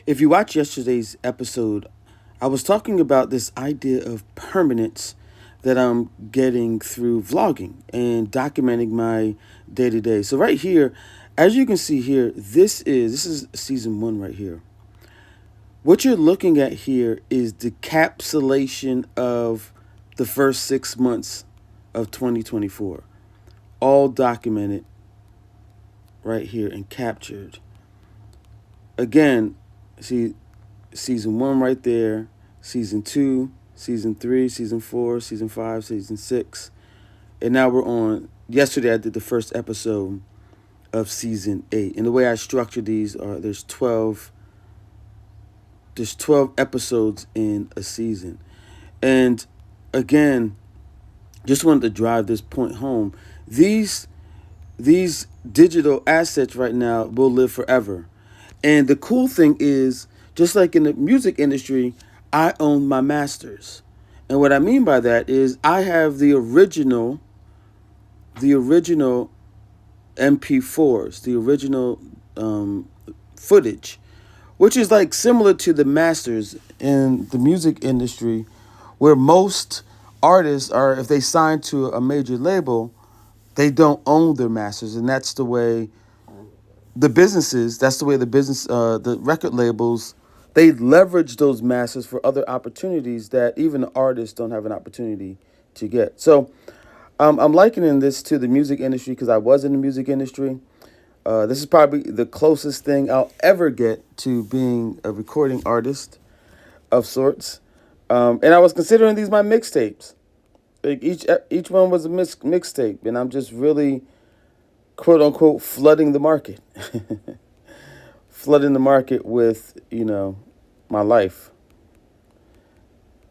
If you watched yesterday's episode, I was talking about this idea of permanence that I'm getting through vlogging and documenting my day to day. So right here, as you can see here, this is season 1 right here. What you're looking at here is the capsulation of the first 6 months of 2024, all documented right here and captured. Again, see season 1 right there, season 2, season 3, season 4, season 5, season 6. And now we're on, yesterday I did the first episode of season 8. And the way I structure these are there's 12 episodes in a season. And again, just wanted to drive this point home. These digital assets right now will live forever. And the cool thing is, just like in the music industry, I own my masters. And what I mean by that is I have the original MP4s, the original footage, which is like similar to the masters in the music industry, where most artists are, if they sign to a major label, they don't own their masters. And that's the way the record labels, they leverage those masters for other opportunities that even the artists don't have an opportunity to get. So I'm likening this to the music industry because I was in the music industry. This is probably the closest thing I'll ever get to being a recording artist of sorts. And I was considering these my mixtapes. Like each one was a mixtape, and I'm just really, quote unquote, flooding the market. Flooding the market with, my life.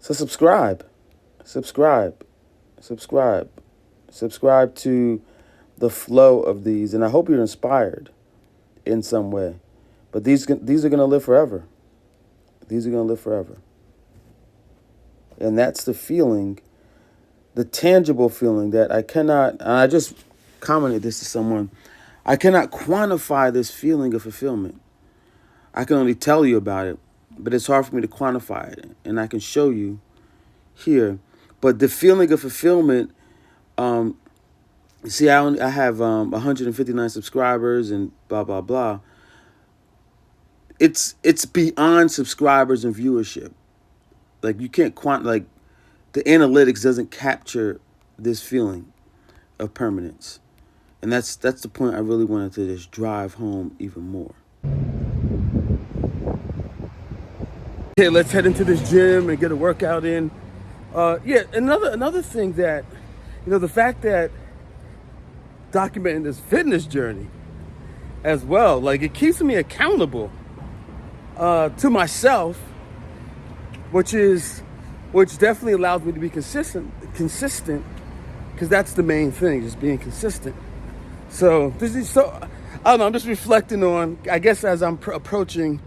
So subscribe to the flow of these, and I hope you're inspired in some way. But these are going to live forever. These are going to live forever. And that's the feeling, the tangible feeling that I cannot, and I just commented this to someone, I cannot quantify this feeling of fulfillment. I can only tell you about it, but it's hard for me to quantify it, and I can show you here. But the feeling of fulfillment, see, I have 159 subscribers and blah, blah, blah. It's beyond subscribers and viewership. Like, you can't like, the analytics doesn't capture this feeling of permanence. And that's the point I really wanted to just drive home even more. Okay, let's head into this gym and get a workout in. Another thing that, the fact that documenting this fitness journey as well, like, it keeps me accountable to myself, which definitely allows me to be consistent, because that's the main thing, just being consistent. So I don't know, I'm just reflecting on, I guess, as I'm approaching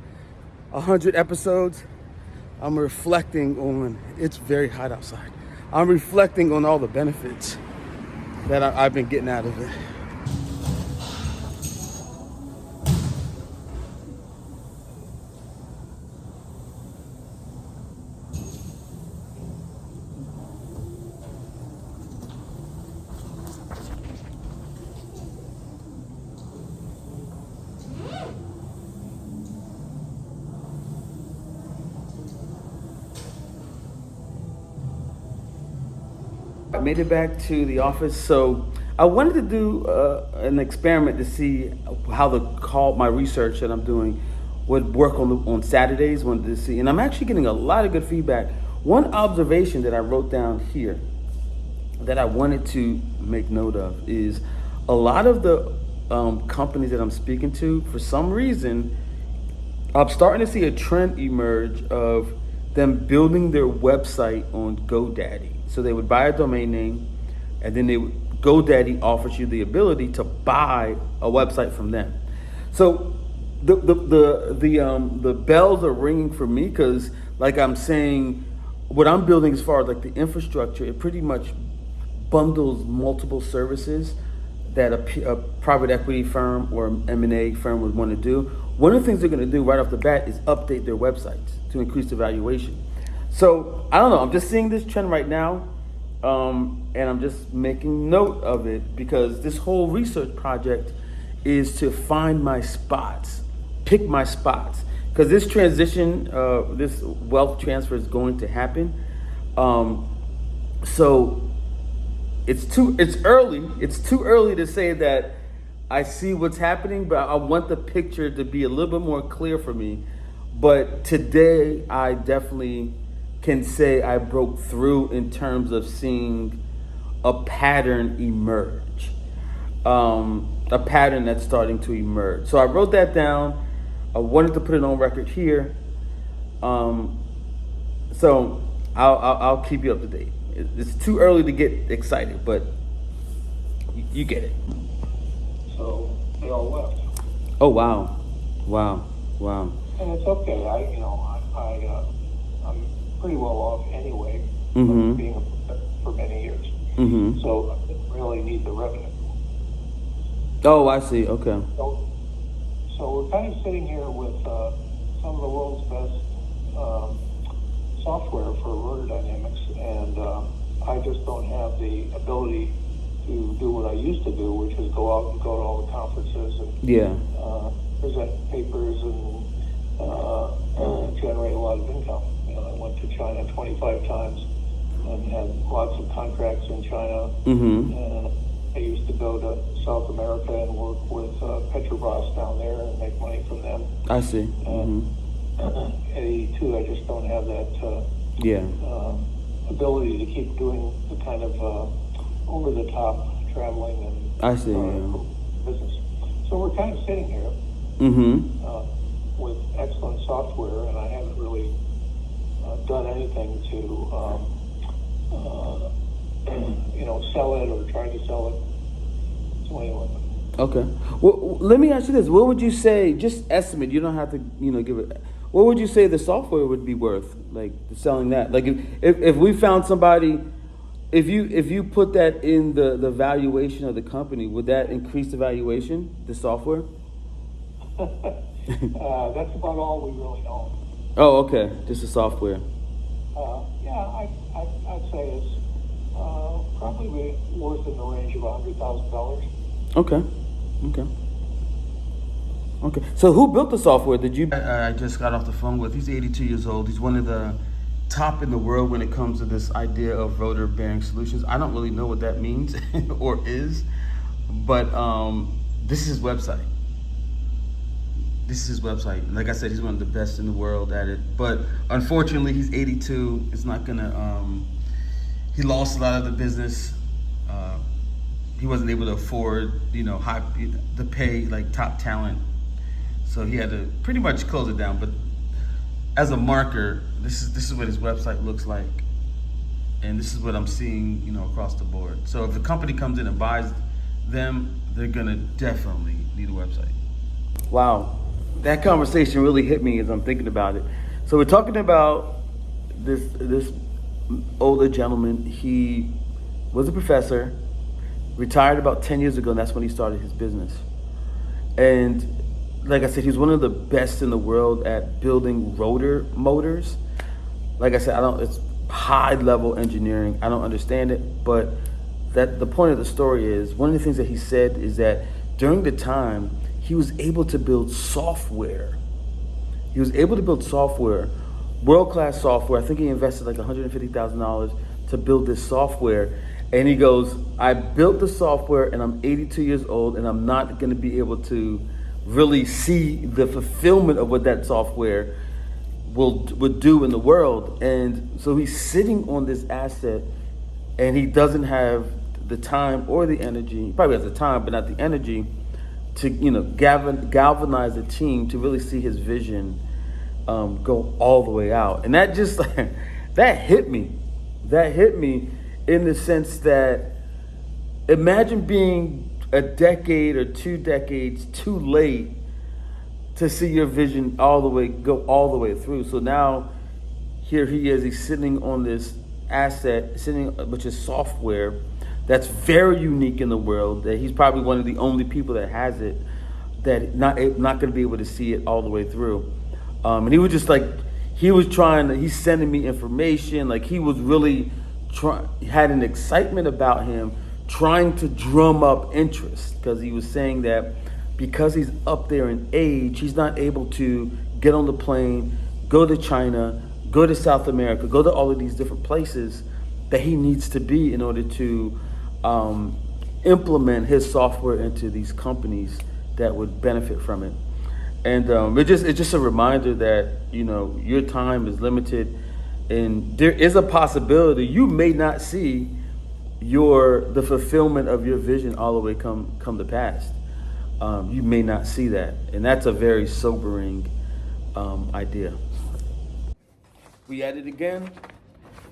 100 episodes, I'm reflecting on, it's very hot outside. I'm reflecting on all the benefits that I've been getting out of it. I made it back to the office, so I wanted to do an experiment to see how my research that I'm doing would work on Saturdays. Wanted to see, and I'm actually getting a lot of good feedback. One observation that I wrote down here that I wanted to make note of is a lot of the companies that I'm speaking to, for some reason, I'm starting to see a trend emerge of them building their website on GoDaddy. So they would buy a domain name, and then GoDaddy offers you the ability to buy a website from them. So the bells are ringing for me, because, like I'm saying, what I'm building as far as like the infrastructure, it pretty much bundles multiple services that a private equity firm or M&A firm would want to do. one of the things they're going to do right off the bat is update their websites to increase the valuation. So I don't know. I'm just seeing this trend right now, and I'm just making note of it because this whole research project is to find my spots, pick my spots, because this transition, this wealth transfer is going to happen. So it's too early to say that I see what's happening, but I want the picture to be a little bit more clear for me. But today I definitely can say I broke through in terms of seeing a pattern emerge, a pattern that's starting to emerge. So I wrote that down. I wanted to put it on record here. So I'll keep you up to date. It's too early to get excited, but you get it. So they all left. Oh wow. And it's okay. I'm pretty well off anyway, being a professor for many years. So I didn't really need the revenue. Oh, I see. Okay. So we're kind of sitting here with some of the world's best software for rotor dynamics, and I just don't have the ability to do what I used to do, which is go out and go to all the conferences and present papers and generate a lot of income. I went to China 25 times and had lots of contracts in China. And I used to go to South America and work with Petrobras down there and make money from them. I see. At 82, I just don't have that ability to keep doing the kind of over-the-top traveling and I see. Business. So we're kind of sitting here with excellent software, and I haven't really done anything to sell it or try to sell it. So anyway. Okay. Well, let me ask you this: what would you say? Just estimate. You don't have to, give it. What would you say the software would be worth, like selling that? Like if we found somebody, if you put that in the valuation of the company, would that increase the valuation, the software? That's about all we really own. Oh, okay. Just the software. I'd say it's probably worth in the range of $100,000. Okay. So who built the software? Did you? I just got off the phone with. He's 82 years old. He's one of the top in the world when it comes to this idea of rotor bearing solutions. I don't really know what that means or is, but this is his website. Like I said, he's one of the best in the world at it. But unfortunately, he's 82. It's not gonna. He lost a lot of the business. He wasn't able to afford, to pay like top talent. So he had to pretty much close it down. But as a marker, this is what his website looks like, and this is what I'm seeing, across the board. So if the company comes in and buys them, they're gonna definitely need a website. Wow, that conversation really hit me as I'm thinking about it. So we're talking about this older gentleman. He was a professor, retired about 10 years ago, and that's when he started his business. And like I said, he's one of the best in the world at building rotor motors. Like I said, it's high level engineering. I don't understand it, but the point of the story is, one of the things that he said is that during the time, he was able to build software. World-class software. I think he invested like $150,000 to build this software. And he goes, I built the software and I'm 82 years old and I'm not going to be able to really see the fulfillment of what that software would do in the world. And so he's sitting on this asset and he doesn't have the time or the energy. He probably has the time, but not the energy to, galvanize the team to really see his vision go all the way out. And that just, that hit me. In the sense that, imagine being a decade or 2 decades too late to see your vision go all the way through. So now here he is, he's sitting on this asset, which is software that's very unique in the world, that he's probably one of the only people that has it. that not going to be able to see it all the way through. And he was just like, he's sending me information. Like he was really had an excitement about him, trying to drum up interest, because he was saying that because he's up there in age, he's not able to get on the plane, go to China, go to South America, go to all of these different places that he needs to be in order to implement his software into these companies that would benefit from it. And it's just a reminder that, you know, your time is limited, and there is a possibility you may not see the fulfillment of your vision all the way come to pass. You may not see that, and that's a very sobering idea. We at it again.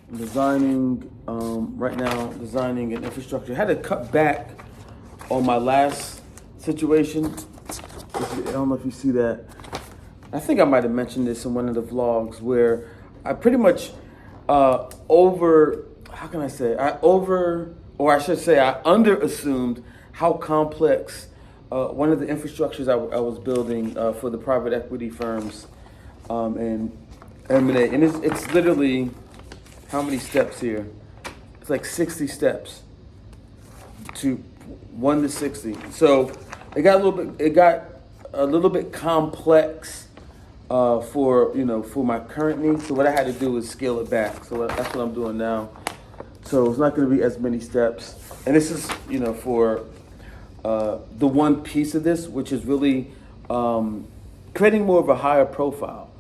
I'm designing right now, designing an infrastructure. I had to cut back on my last situation. I don't know if you see that. I think I might have mentioned this in one of the vlogs, where I pretty much I underassumed how complex one of the infrastructures I was building for the private equity firms and M&A. And it's literally, how many steps here? It's like 60 steps to 1 to 60. So it got a little bit complex for my current needs. So what I had to do is scale it back. So that's what I'm doing now. So it's not going to be as many steps. And this is, for the one piece of this, which is really creating more of a higher profile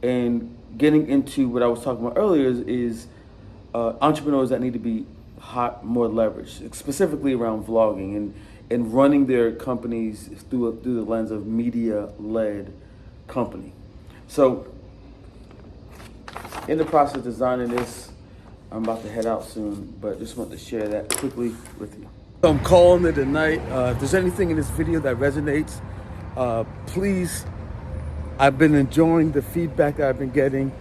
and getting into what I was talking about earlier is entrepreneurs that need to be more leveraged, specifically around vlogging and running their companies through the lens of media-led company. So in the process of designing this, I'm about to head out soon, but just want to share that quickly with you. So I'm calling it a night. If there's anything in this video that resonates, please, I've been enjoying the feedback that I've been getting.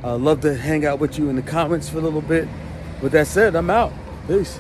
Love to hang out with you in the comments for a little bit. With that said, I'm out. Peace.